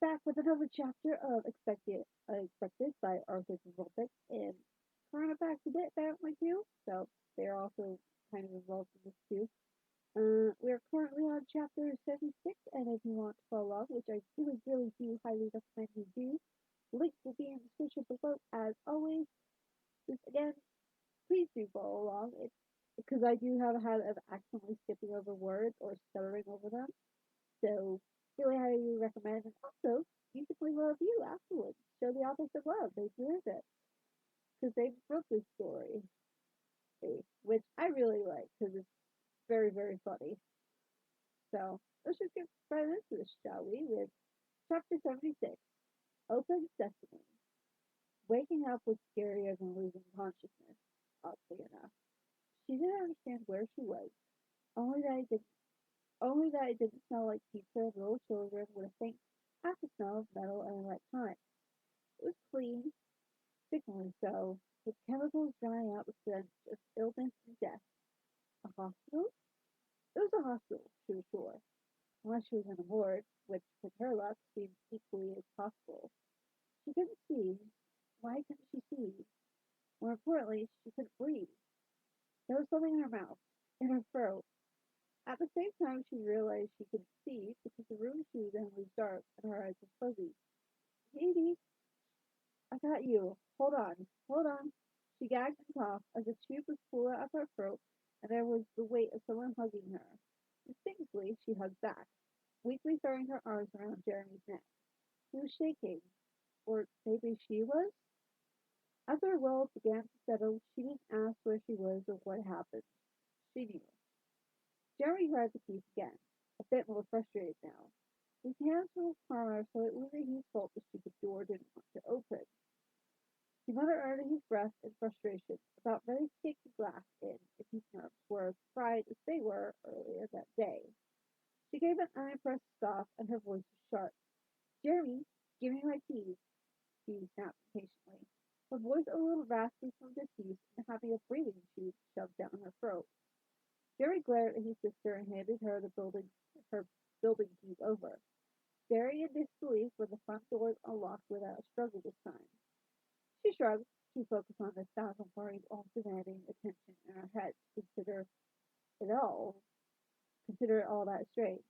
back with another chapter of Unexpected by Arthur Vulpix, and kind of back to bit apparently too, so they're also kind of involved in this too. We're currently on chapter 76, and if you want to follow along, which I really do highly recommend you do, link will be in the description below as always. Just again, please do follow along. It's because I do have a habit of accidentally skipping over words or stuttering over them. So really highly recommend. And also, you can leave a review afterwards. Show the author some love. They deserve it. Because they wrote this story, which I really like because it's very funny. So let's just get right into this, shall we? With chapter 76, Open Sesame. Waking up was scarier than losing consciousness, oddly enough. She didn't understand where she was, only that it didn't only that it didn't smell like pizza and little children with a faint after-smell of metal and electronics. It was clean, sickeningly so, with chemicals drying out the stench of illness and death. A hospital? It was a hospital, she was sure, unless she was in a morgue, which, with her luck, seemed equally as possible. She couldn't see. Why couldn't she see? More importantly, she couldn't breathe. There was something in her mouth, in her throat. At the same time, she realized she couldn't see because the room she was in was dark and her eyes were fuzzy. Katie, I got you. Hold on. She gagged and coughed as a tube was pulled out of her throat, and there was the weight of someone hugging her. Instinctively, she hugged back, weakly throwing her arms around Jeremy's neck. He was shaking. Or maybe she was? As her will began to settle, she didn't ask where she was or what happened. She knew. Jeremy tried the keys again, a bit more frustrated now. His hands were calmer, so it wasn't his fault the stupid door didn't want to open. He muttered under his breath in frustration, about ready to kick the glass in if his nerves were as fried as they were earlier that day. She gave an unimpressed scoff, and her voice was sharp. Jeremy, give me my keys, she snapped impatiently, her voice a little raspy from disuse and having a breathing tube shoved down her throat. Jerry glared at his sister and handed her building keys over, staring in disbelief when the front door was unlocked without a struggle this time. She shrugged. She focused on the thousand worries all demanding attention in her head to it all, consider it all that strange.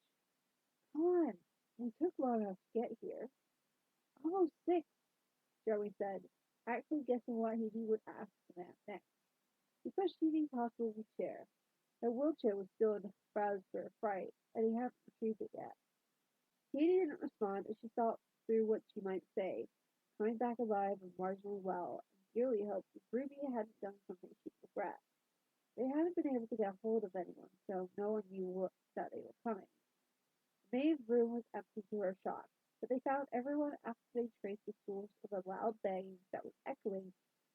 Come on, we took long enough to get here. Almost 6, Joey said, actually guessing what he would ask the man next. He pushed Evie's hospital chair. Her wheelchair was still in the browser for a fright, and he hadn't retrieved it yet. Katie didn't respond as she thought through what she might say, coming back alive and marginally well, and dearly hoped that Ruby hadn't done something she'd regret. They hadn't been able to get hold of anyone, so no one knew that they were coming. The main room was empty to her shock, but they found everyone after they traced the source of the loud banging that was echoing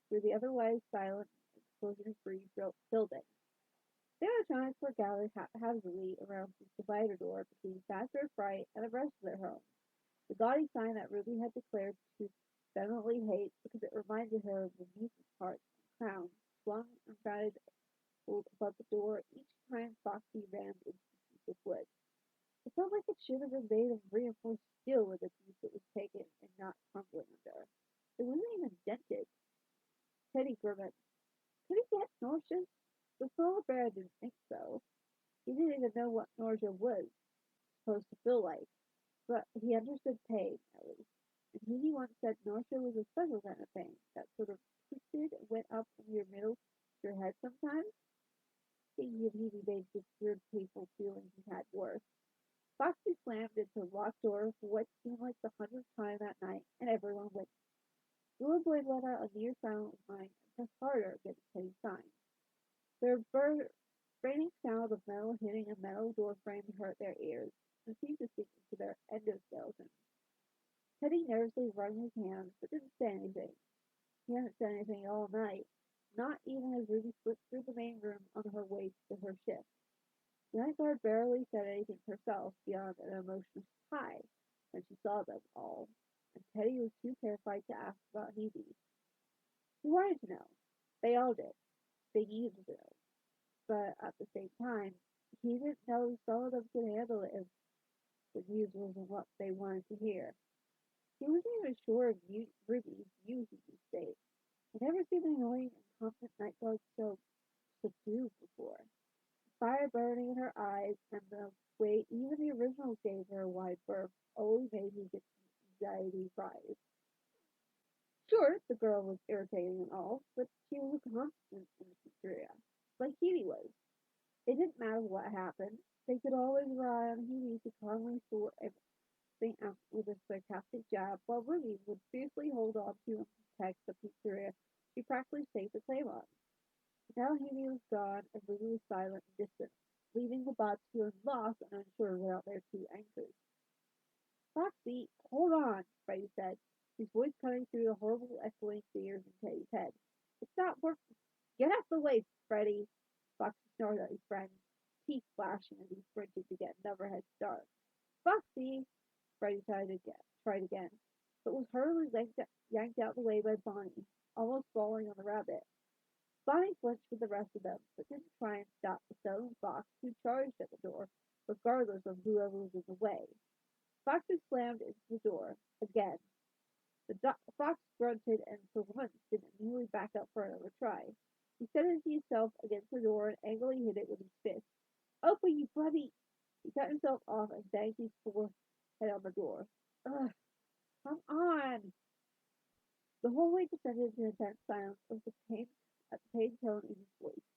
through the otherwise silent and explosion-free building. The electronics were gathered haphazardly around the divider door between Factor of Fright and the rest of their home, the gaudy sign that Ruby had declared to vehemently hate because it reminded her of the amusement parks and crowns swung and rounded above the door each time Foxy rammed into the piece of wood. It felt like it should have been made of reinforced steel when the piece it was taken and not crumbling under. It wasn't even dented. Teddy grimaced. Could he get nauseous? The polar bear didn't think so. He didn't even know what nausea was supposed to feel like, but he understood pain, at least. And he once said nausea was a special kind of pain that sort of twisted and went up in your middle of your head sometimes. Thinking of Hebe made this weird, painful feeling he had worse. Foxy slammed into the locked door for what seemed like the 100th time that night, and everyone went. The little boy let out a near silent whine and pressed harder against Teddy's sign. The grating sound of metal hitting a metal door frame hurt their ears and seemed to sink into their endoskeletons. Teddy nervously wrung his hands, but didn't say anything. He hadn't said anything all night, not even as Ruby slipped through the main room on her way to her shift. The night guard barely said anything herself beyond an emotional hi when she saw them all, and Teddy was too terrified to ask about Hebe. He wanted to know. They all did. They needed to know. But at the same time, he didn't know some of them could handle it if the news wasn't what they wanted to hear. He wasn't even sure if Ruby knew he was safe. I'd never seen an annoying and confident night dog so subdued before. Fire burning in her eyes, and the way even the originals gave her a wide berth only made his anxiety rise. Sure, the girl was irritating and all, but she was a constant in the pizzeria, like Hebe was. It didn't matter what happened. They could always rely on Hebe to calmly sort everything out with a sarcastic jab, while Ruby would fiercely hold on to and protect the pizzeria she practically staked a claim on. Now Hebe was gone, and Ruby was silent and distant, leaving the bots feeling lost and unsure without their two anchors. Foxy, hold on, Freddie said, his voice cutting through the horrible echoing fears in Teddy's head. It's not working. Get out the way, Freddie, Foxy snorted at his friend, teeth flashing as he sprinted to get another head start. Foxy, Freddie tried again, but was hurriedly yanked out of the way by Bonnie, almost falling on the rabbit. Bonnie flinched with the rest of them, but didn't try and stop the stone fox who charged at the door, regardless of whoever was in the way. Foxy slammed into the door again. The fox grunted and for once didn't immediately back up for another try. He steadied himself against the door and angrily hit it with his fist. Open, you bloody! He cut himself off and banged his forehead on the door. Ugh, come on! The whole way descended into intense silence with the pain at the pain tone in his voice.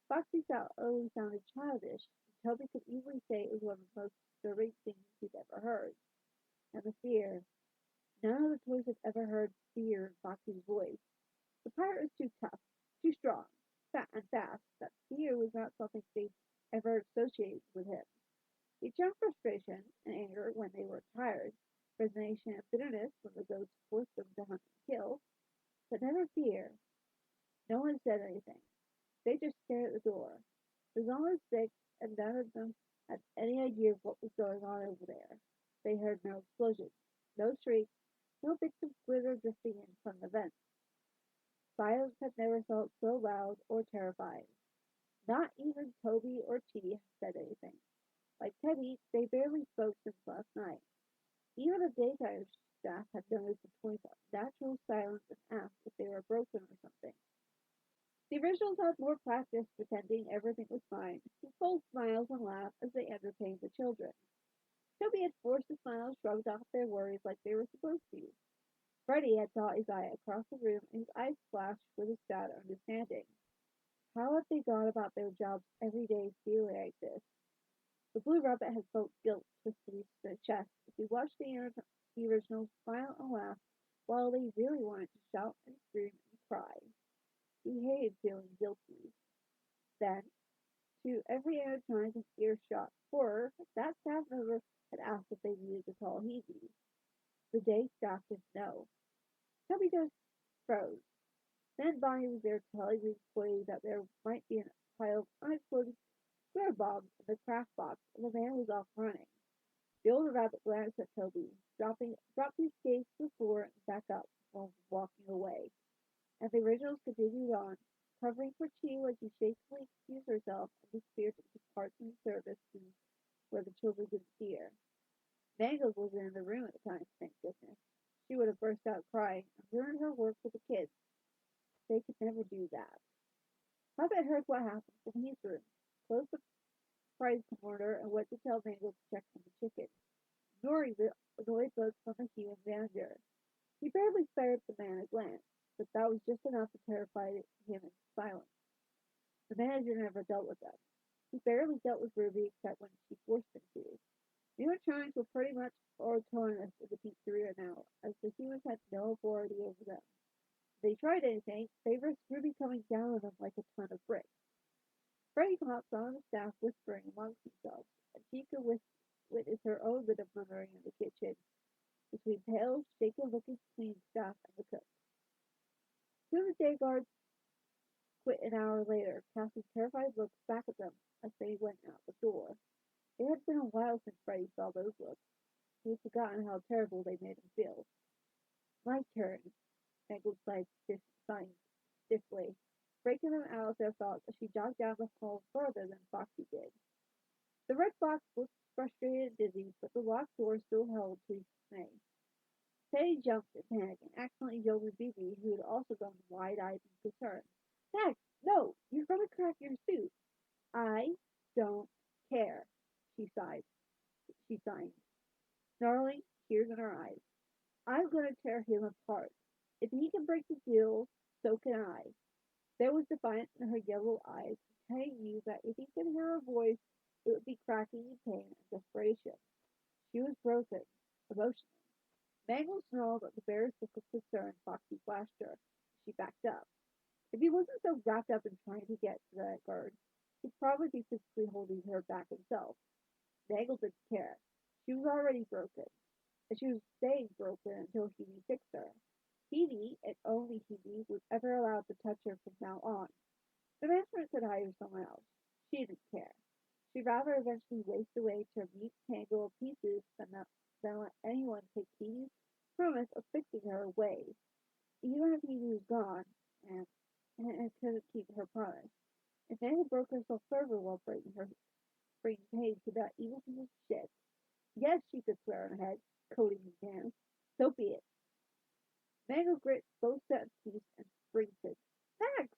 Foxy felt early sounded childish, and Toby could easily say it was one of the most disturbing things he'd ever heard. And the fear. None of the toys had ever heard fear in Foxy's voice. The pirate was too tough, too strong, fat and fast, that fear was not something they ever associated with him. He'd shown frustration and anger when they were tired, resignation and bitterness when the ghosts forced them to hunt and kill, but never fear. No one said anything. They just stared at the door. There was almost 6, and none of them had any idea of what was going on over there. They heard no explosions, no shrieks, no bits of glitter drifting in from the vents. Silence had never felt so loud or terrifying. Not even Toby or Chee had said anything. Like Teddy, they barely spoke since last night. Even the daytime staff had noticed the toys' natural silence and asked if they were broken or something. The originals had more practice pretending everything was fine, with full smiles and laughs as they entertained the children. Toby had forced the smiles shrugged off their worries like they were supposed to. Freddie had caught his eye across the room and his eyes flashed with a sad understanding. How had they gone about their jobs every day feeling like this? The blue rabbit had felt guilt twisted his chest as he watched the originals smile and laugh while they really wanted to shout and scream and cry. He hated feeling guilty. Then, to every animatronic's earshot horror, that staff member had asked if they needed to call Hebe. The day staff didn't know. Toby just froze. Then Bonnie was there telling the employee that there might be a pile of unexploded square bombs in the craft box, and the van was off running. The older rabbit glanced at Toby, dropped his gaze to the floor and back up while walking away. And the originals continued on, covering for Chi when she shakily excused herself and disappeared into parts of the service where the children didn't see her. Mangles wasn't in the room at the time, thank goodness. She would have burst out crying and ruined her work with the kids. They could never do that. Puppet heard what happened from his room, closed the prize corner, and went to tell Mangles to check on the chicken, ignoring the annoyed look from the human manager. He barely spared the man a glance, but that was just enough to terrify him into silence. The manager never dealt with them. He barely dealt with Ruby except when she forced him to. The animatronics were pretty much autonomous in the pizzeria now, as the humans had no authority over them. If they tried anything, they risked Ruby coming down on them like a ton of bricks. Freddie caught some of the staff whispering amongst themselves, and she could witness her own bit of murmuring in the kitchen between pale, shaken-looking cleaning staff and the cook. Two of the day guards quit an hour later, casting terrified looks back at them as they went out the door. It had been a while since Freddie saw those looks. He had forgotten how terrible they made him feel. My turn, Meggle sighing stiffly, breaking them out of their thoughts as she jogged down the hall further than Foxy did. The red fox looked frustrated and dizzy, but the locked door still held to his dismay. Teddy jumped in panic and accidentally yelled at Bibi, who had also gone wide-eyed in concern. Max, no! You're going to crack your suit. I don't care, she sighed. She signed, snarling, tears in her eyes. I'm going to tear him apart. If he can break the deal, so can I. There was defiance in her yellow eyes, and Teddy knew that if he could hear her voice, it would be cracking in pain and desperation. She was broken, emotionally. Mangle snarled at the bear's look of concern Foxy flashed her. She backed up. If he wasn't so wrapped up in trying to get to that guard, he'd probably be physically holding her back himself. Mangle didn't care. She was already broken, and she was staying broken until Hebe fixed her. Hebe, and only Hebe, was ever allowed to touch her from now on. The management could hire someone else. She didn't care. She'd rather eventually waste away to a neat tangle of pieces than let anyone take Hebe's promise of fixing her away. Even if Hebe was gone, and, and couldn't keep her promise. If Nana broke herself further while bringing pain to that evil piece of shit, yes, she could swear on her head, coating his hands. So be it. Mango grit both set teeth and sprinted. Max!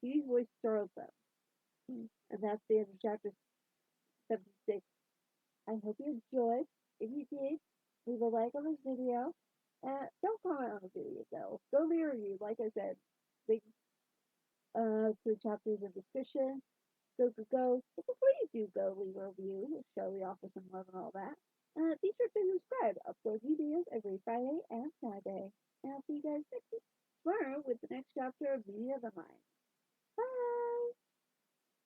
Hebe's voice startled them. And that's the end of chapter 76. I hope you enjoyed. If you did, leave a like on this video. Don't comment on the video though. Go leave a review. Like I said, links to the chapters in the description. Go, go, go. But before you do go leave a review, show the offer some love and all that. Be sure to subscribe. Upload videos every Friday and Saturday. And I'll see you guys next week tomorrow with the next chapter of Media of the Mind.